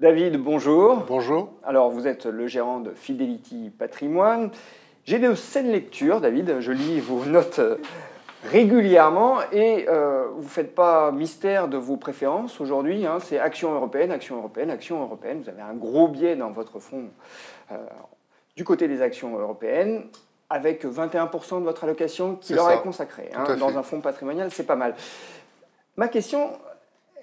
David, bonjour. Bonjour. Alors, vous êtes le gérant de Fidelity Patrimoine. J'ai de saines lectures, David. Je lis vos notes régulièrement et vous ne faites pas mystère de vos préférences aujourd'hui. C'est action européenne, action européenne, action européenne. Vous avez un gros biais dans votre fonds du côté des actions européennes, avec 21% de votre allocation qui leur est consacrée. Dans un fonds patrimonial, c'est pas mal. Ma question,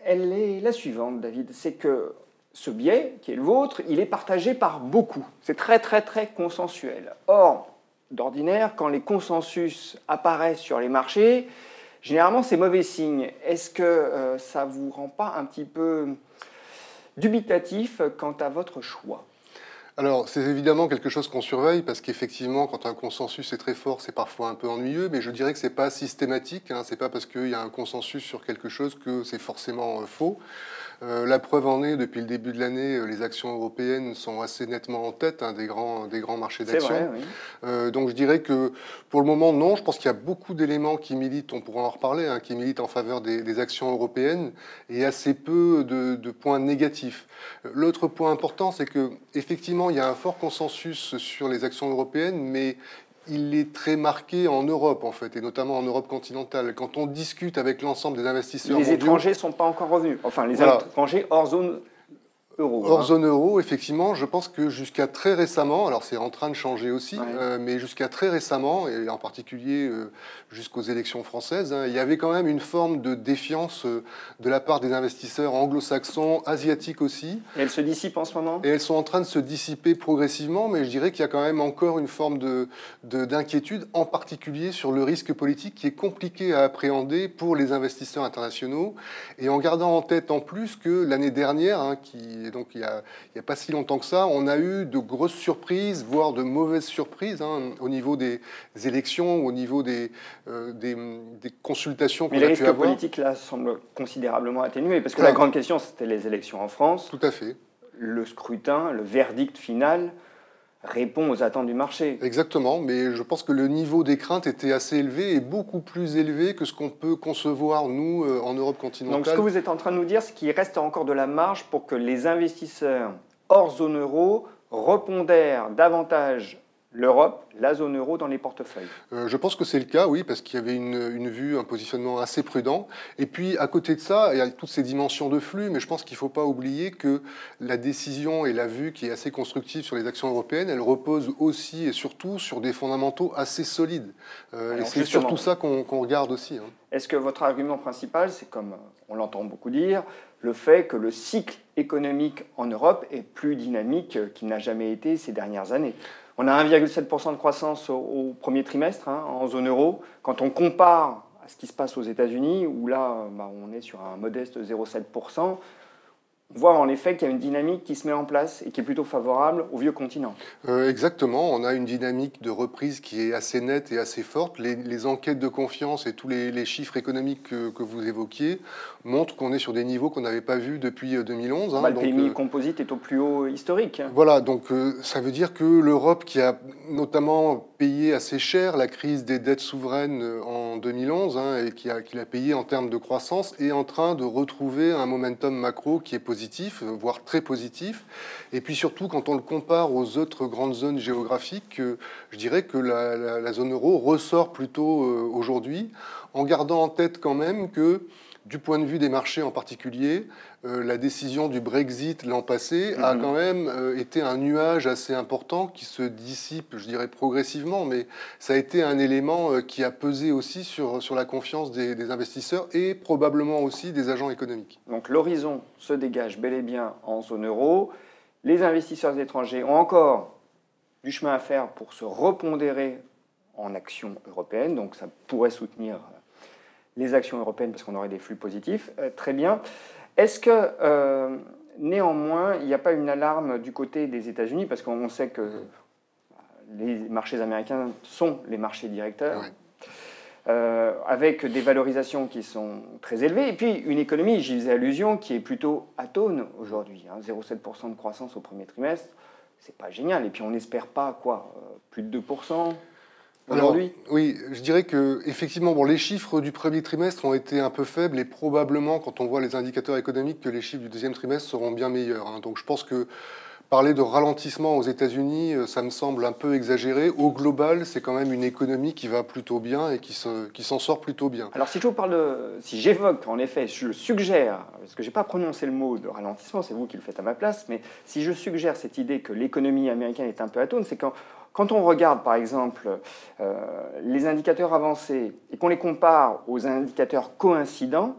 elle est la suivante, David. C'est que ce biais, qui est le vôtre, il est partagé par beaucoup. C'est très, très, très consensuel. Or, d'ordinaire, quand les consensus apparaissent sur les marchés, généralement, c'est mauvais signe. Est-ce que ça ne vous rend pas un petit peu dubitatif quant à votre choix ? Alors, c'est évidemment quelque chose qu'on surveille parce qu'effectivement, quand un consensus est très fort, c'est parfois un peu ennuyeux, mais je dirais que ce n'est pas systématique. Ce n'est pas parce qu'il y a un consensus sur quelque chose que c'est forcément faux. La preuve en est, depuis le début de l'année, les actions européennes sont assez nettement en tête des grands marchés d'actions. C'est vrai, oui. Donc je dirais que pour le moment, non. Je pense qu'il y a beaucoup d'éléments qui militent, on pourra en reparler, qui militent en faveur des actions européennes et assez peu de points négatifs. L'autre point important, c'est qu'effectivement, il y a un fort consensus sur les actions européennes, mais il est très marqué en Europe, en fait, et notamment en Europe continentale. Quand on discute avec l'ensemble des investisseurs mondiaux... Les étrangers ne sont pas encore revenus. Enfin, les étrangers hors zone euro. Hors zone euro, effectivement, je pense que jusqu'à très récemment, alors c'est en train de changer aussi, mais jusqu'à très récemment, et en particulier jusqu'aux élections françaises, il y avait quand même une forme de défiance de la part des investisseurs anglo-saxons, asiatiques aussi. Et elles se dissipent en ce moment ? Et elles sont en train de se dissiper progressivement, mais je dirais qu'il y a quand même encore une forme d'inquiétude, en particulier sur le risque politique qui est compliqué à appréhender pour les investisseurs internationaux, et en gardant en tête en plus que l'année dernière, et donc il n'y a pas si longtemps que ça, on a eu de grosses surprises, voire de mauvaises surprises au niveau des élections, au niveau des consultations qu'on a pu avoir. Mais les risques politiques, là, semblent considérablement atténués, parce que la grande question, c'était les élections en France. Tout à fait. Le scrutin, le verdict final répond aux attentes du marché. Exactement, mais je pense que le niveau des craintes était assez élevé et beaucoup plus élevé que ce qu'on peut concevoir, nous, en Europe continentale. Donc ce que vous êtes en train de nous dire, c'est qu'il reste encore de la marge pour que les investisseurs hors zone euro repondèrent davantage l'Europe, la zone euro dans les portefeuilles. Je pense que c'est le cas, oui, parce qu'il y avait une vue, un positionnement assez prudent. Et puis, à côté de ça, il y a toutes ces dimensions de flux, mais je pense qu'il ne faut pas oublier que la décision et la vue qui est assez constructive sur les actions européennes, elle repose aussi et surtout sur des fondamentaux assez solides. Et c'est surtout ça qu'on regarde aussi. Est-ce que votre argument principal, c'est comme on l'entend beaucoup dire, le fait que le cycle économique en Europe est plus dynamique qu'il n'a jamais été ces dernières années ? On a 1,7% de croissance au premier trimestre en zone euro. Quand on compare à ce qui se passe aux États-Unis, où là, on est sur un modeste 0,7%, on voit en effet qu'il y a une dynamique qui se met en place et qui est plutôt favorable au vieux continent. Exactement, on a une dynamique de reprise qui est assez nette et assez forte. Les enquêtes de confiance et tous les chiffres économiques que vous évoquiez montrent qu'on est sur des niveaux qu'on n'avait pas vus depuis 2011. Le PMI composite est au plus haut historique. Voilà, donc ça veut dire que l'Europe, qui a notamment payé assez cher la crise des dettes souveraines en 2011 et qui l'a payé en termes de croissance, est en train de retrouver un momentum macro qui est positif, voire très positif. Et puis surtout, quand on le compare aux autres grandes zones géographiques, je dirais que la zone euro ressort plutôt aujourd'hui, en gardant en tête quand même que, du point de vue des marchés en particulier, la décision du Brexit l'an passé a quand même été un nuage assez important qui se dissipe, je dirais, progressivement, mais ça a été un élément qui a pesé aussi sur la confiance des investisseurs et probablement aussi des agents économiques. Donc l'horizon se dégage bel et bien en zone euro. Les investisseurs étrangers ont encore du chemin à faire pour se repondérer en actions européennes, donc ça pourrait soutenir les actions européennes parce qu'on aurait des flux positifs. Très bien. Est-ce que, néanmoins, il n'y a pas une alarme du côté des États-Unis, parce qu'on sait que les marchés américains sont les marchés directeurs, avec des valorisations qui sont très élevées, et puis une économie, j'y faisais allusion, qui est plutôt atone aujourd'hui. 0,7% de croissance au premier trimestre, c'est pas génial. Et puis on n'espère pas, plus de 2%. aujourd'hui? Oui, je dirais que effectivement, bon, les chiffres du premier trimestre ont été un peu faibles et probablement, quand on voit les indicateurs économiques, que les chiffres du deuxième trimestre seront bien meilleurs, hein. Donc je pense que parler de ralentissement aux États-Unis, ça me semble un peu exagéré. Au global, c'est quand même une économie qui va plutôt bien et qui s'en sort plutôt bien. Alors si je vous parle si j'évoque, en effet, je suggère, parce que je n'ai pas prononcé le mot de ralentissement, c'est vous qui le faites à ma place, mais si je suggère cette idée que l'économie américaine est un peu atone, c'est quand on regarde, par exemple, les indicateurs avancés et qu'on les compare aux indicateurs coïncidents,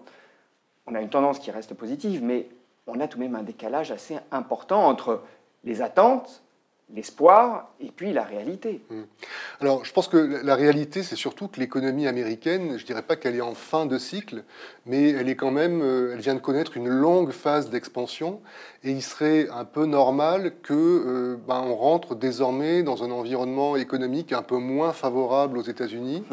on a une tendance qui reste positive, mais on a tout de même un décalage assez important entre les attentes, l'espoir et puis la réalité. Alors, je pense que la réalité, c'est surtout que l'économie américaine, je ne dirais pas qu'elle est en fin de cycle, mais elle est quand même, elle vient de connaître une longue phase d'expansion, et il serait un peu normal que on rentre désormais dans un environnement économique un peu moins favorable aux États-Unis,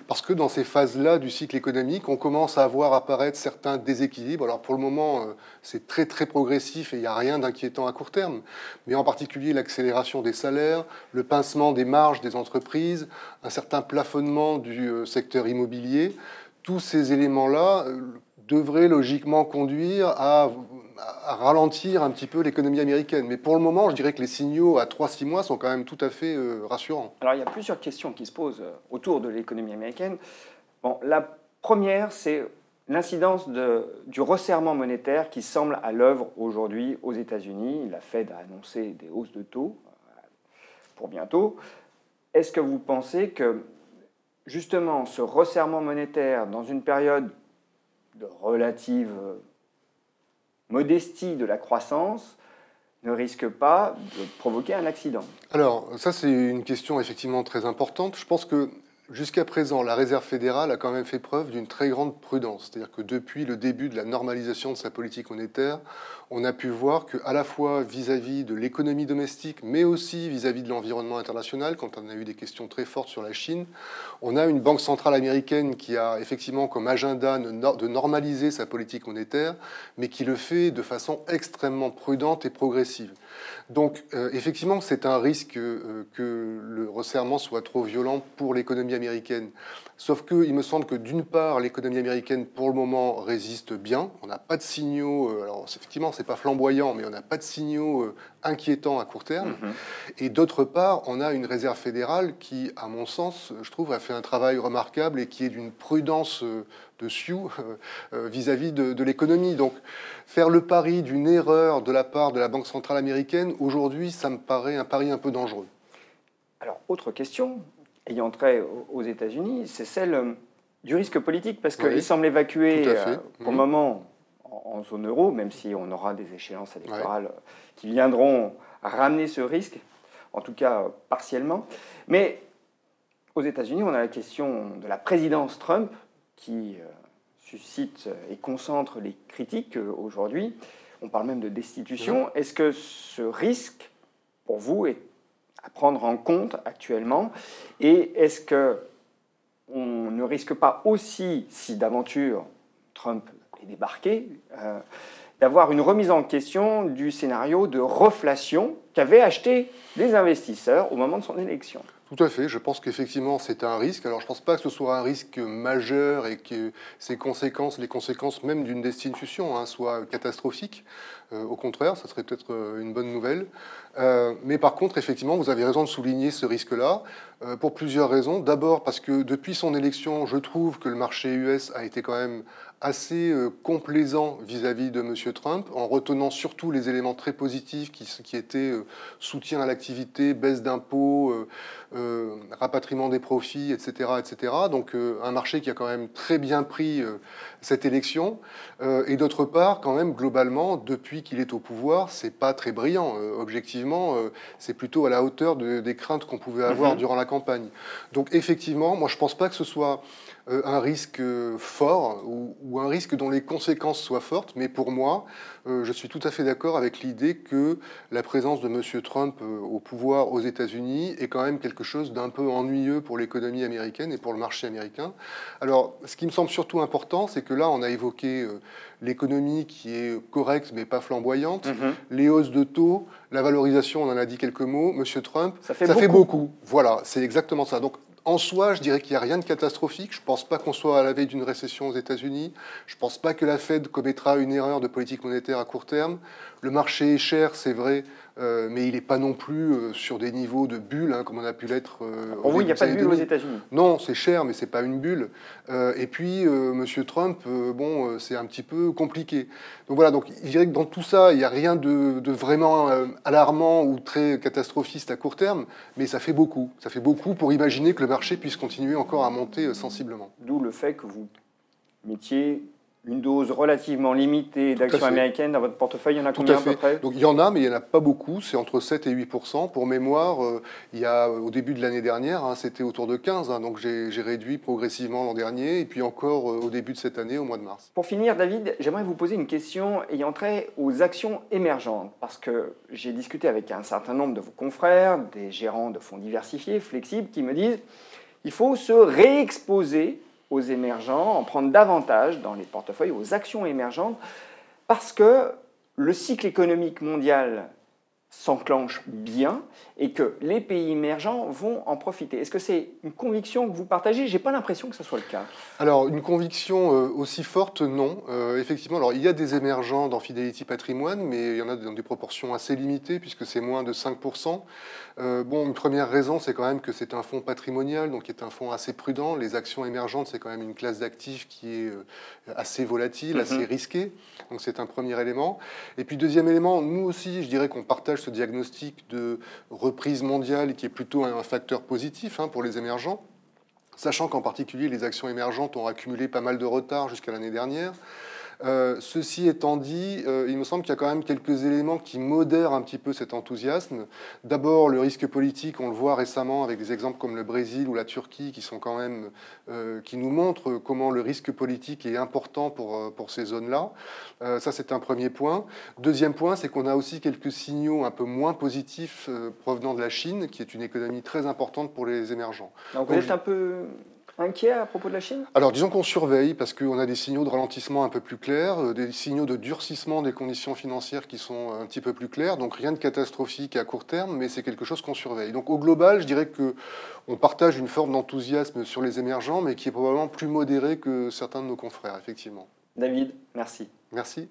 parce que dans ces phases-là du cycle économique, on commence à voir apparaître certains déséquilibres. Alors pour le moment, c'est très très progressif et il n'y a rien d'inquiétant à court terme, mais en particulier l'accélération des salaires, le pincement des marges des entreprises, un certain plafonnement du secteur immobilier, tous ces éléments-là devraient logiquement conduire à ralentir un petit peu l'économie américaine. Mais pour le moment, je dirais que les signaux à 3-6 mois sont quand même tout à fait rassurants. Alors il y a plusieurs questions qui se posent autour de l'économie américaine. Bon, la première, c'est l'incidence du resserrement monétaire qui semble à l'œuvre aujourd'hui aux États-Unis. La Fed a annoncé des hausses de taux pour bientôt. Est-ce que vous pensez que, justement, ce resserrement monétaire, dans une période de relative modestie de la croissance, ne risque pas de provoquer un accident? Alors, ça, c'est une question effectivement très importante. Je pense que jusqu'à présent, la Réserve fédérale a quand même fait preuve d'une très grande prudence. C'est-à-dire que depuis le début de la normalisation de sa politique monétaire, on a pu voir qu'à la fois vis-à-vis de l'économie domestique, mais aussi vis-à-vis de l'environnement international, quand on a eu des questions très fortes sur la Chine, on a une banque centrale américaine qui a effectivement comme agenda de normaliser sa politique monétaire, mais qui le fait de façon extrêmement prudente et progressive. Donc, effectivement, c'est un risque que le resserrement soit trop violent pour l'économie américaine. Sauf qu'il me semble que, d'une part, l'économie américaine, pour le moment, résiste bien. On n'a pas de signaux, alors effectivement, c'est pas flamboyant, mais on n'a pas de signaux inquiétants à court terme. Et d'autre part, on a une réserve fédérale qui, à mon sens, je trouve, a fait un travail remarquable et qui est d'une prudence de sioux vis-à-vis de l'économie. Donc, faire le pari d'une erreur de la part de la Banque centrale américaine, aujourd'hui, ça me paraît un pari un peu dangereux. Alors, autre question, ayant trait aux États-Unis, c'est celle du risque politique, parce qu'il semble évacué pour le moment en zone euro, même si on aura des échéances électorales qui viendront ramener ce risque, en tout cas partiellement. Mais aux États-Unis, on a la question de la présidence Trump qui suscite et concentre les critiques aujourd'hui. On parle même de destitution. Est-ce que ce risque, pour vous, est à prendre en compte actuellement? Et est-ce qu'on ne risque pas aussi, si d'aventure Trump est débarqué, d'avoir une remise en question du scénario de reflation qu'avaient acheté les investisseurs au moment de son élection? Tout à fait, je pense qu'effectivement c'est un risque. Alors je ne pense pas que ce soit un risque majeur et que ses conséquences, les conséquences même d'une destitution, soient catastrophiques. Au contraire, ça serait peut-être une bonne nouvelle. Mais par contre, effectivement, vous avez raison de souligner ce risque-là, pour plusieurs raisons. D'abord parce que depuis son élection, je trouve que le marché US a été quand même assez complaisant vis-à-vis de M. Trump, en retenant surtout les éléments très positifs qui étaient soutien à l'activité, baisse d'impôts, rapatriement des profits, etc. etc. Donc un marché qui a quand même très bien pris cette élection. Et d'autre part, quand même, globalement, depuis qu'il est au pouvoir, c'est pas très brillant. Objectivement, c'est plutôt à la hauteur des craintes qu'on pouvait avoir durant la campagne. Donc effectivement, moi je pense pas que ce soit un risque fort ou un risque dont les conséquences soient fortes, mais pour moi, je suis tout à fait d'accord avec l'idée que la présence de M. Trump au pouvoir aux États-Unis est quand même quelque chose d'un peu ennuyeux pour l'économie américaine et pour le marché américain. Alors, ce qui me semble surtout important, c'est que là, on a évoqué l'économie qui est correcte mais pas flamboyante, les hausses de taux, la valorisation, on en a dit quelques mots, M. Trump, ça fait beaucoup. Voilà, c'est exactement ça. Donc, en soi, je dirais qu'il n'y a rien de catastrophique. Je ne pense pas qu'on soit à la veille d'une récession aux États-Unis. Je ne pense pas que la Fed commettra une erreur de politique monétaire à court terme. Le marché est cher, c'est vrai, mais il n'est pas non plus sur des niveaux de bulle, hein, comme on a pu l'être. Pour vous, il n'y a pas de bulle aux États-Unis? Non, c'est cher, mais ce n'est pas une bulle. Et puis, M. Trump, bon, c'est un petit peu compliqué. Donc voilà, donc, je dirais que dans tout ça, il n'y a rien de vraiment alarmant ou très catastrophiste à court terme, mais ça fait beaucoup. Ça fait beaucoup pour imaginer que le marché puisse continuer encore à monter sensiblement. D'où le fait que vous mettiez une dose relativement limitée d'actions américaines dans votre portefeuille. Il y en a combien à peu près? Donc il y en a, mais il n'y en a pas beaucoup. C'est entre 7 et 8%. Pour mémoire, il y a, au début de l'année dernière, hein, c'était autour de 15. Hein, donc j'ai réduit progressivement l'an dernier, et puis encore au début de cette année, au mois de mars. Pour finir, David, j'aimerais vous poser une question ayant trait aux actions émergentes. Parce que j'ai discuté avec un certain nombre de vos confrères, des gérants de fonds diversifiés, flexibles, qui me disent qu'il faut se réexposer aux émergents, en prendre davantage dans les portefeuilles, aux actions émergentes, parce que le cycle économique mondial s'enclenche bien et que les pays émergents vont en profiter. Est-ce que c'est une conviction que vous partagez? Je n'ai pas l'impression que ce soit le cas. Alors, une conviction aussi forte, non. Effectivement, alors, il y a des émergents dans Fidelity Patrimoine, mais il y en a dans des proportions assez limitées, puisque c'est moins de 5%. Bon, une première raison, c'est quand même que c'est un fonds patrimonial, donc qui est un fonds assez prudent. Les actions émergentes, c'est quand même une classe d'actifs qui est assez volatile, assez risquée. Donc, c'est un premier élément. Et puis, deuxième élément, nous aussi, je dirais qu'on partage ce diagnostic de reprise mondiale qui est plutôt un facteur positif pour les émergents, sachant qu'en particulier les actions émergentes ont accumulé pas mal de retard jusqu'à l'année dernière. Ceci étant dit, il me semble qu'il y a quand même quelques éléments qui modèrent un petit peu cet enthousiasme. D'abord, le risque politique, on le voit récemment avec des exemples comme le Brésil ou la Turquie qui sont quand même, qui nous montrent comment le risque politique est important pour ces zones-là. Ça, c'est un premier point. Deuxième point, c'est qu'on a aussi quelques signaux un peu moins positifs provenant de la Chine, qui est une économie très importante pour les émergents. Donc vous êtes un peu inquiet à propos de la Chine? Alors disons qu'on surveille parce qu'on a des signaux de ralentissement un peu plus clairs, des signaux de durcissement des conditions financières qui sont un petit peu plus clairs, donc rien de catastrophique à court terme, mais c'est quelque chose qu'on surveille. Donc au global, je dirais qu'on partage une forme d'enthousiasme sur les émergents, mais qui est probablement plus modéré que certains de nos confrères, effectivement. David, merci. Merci.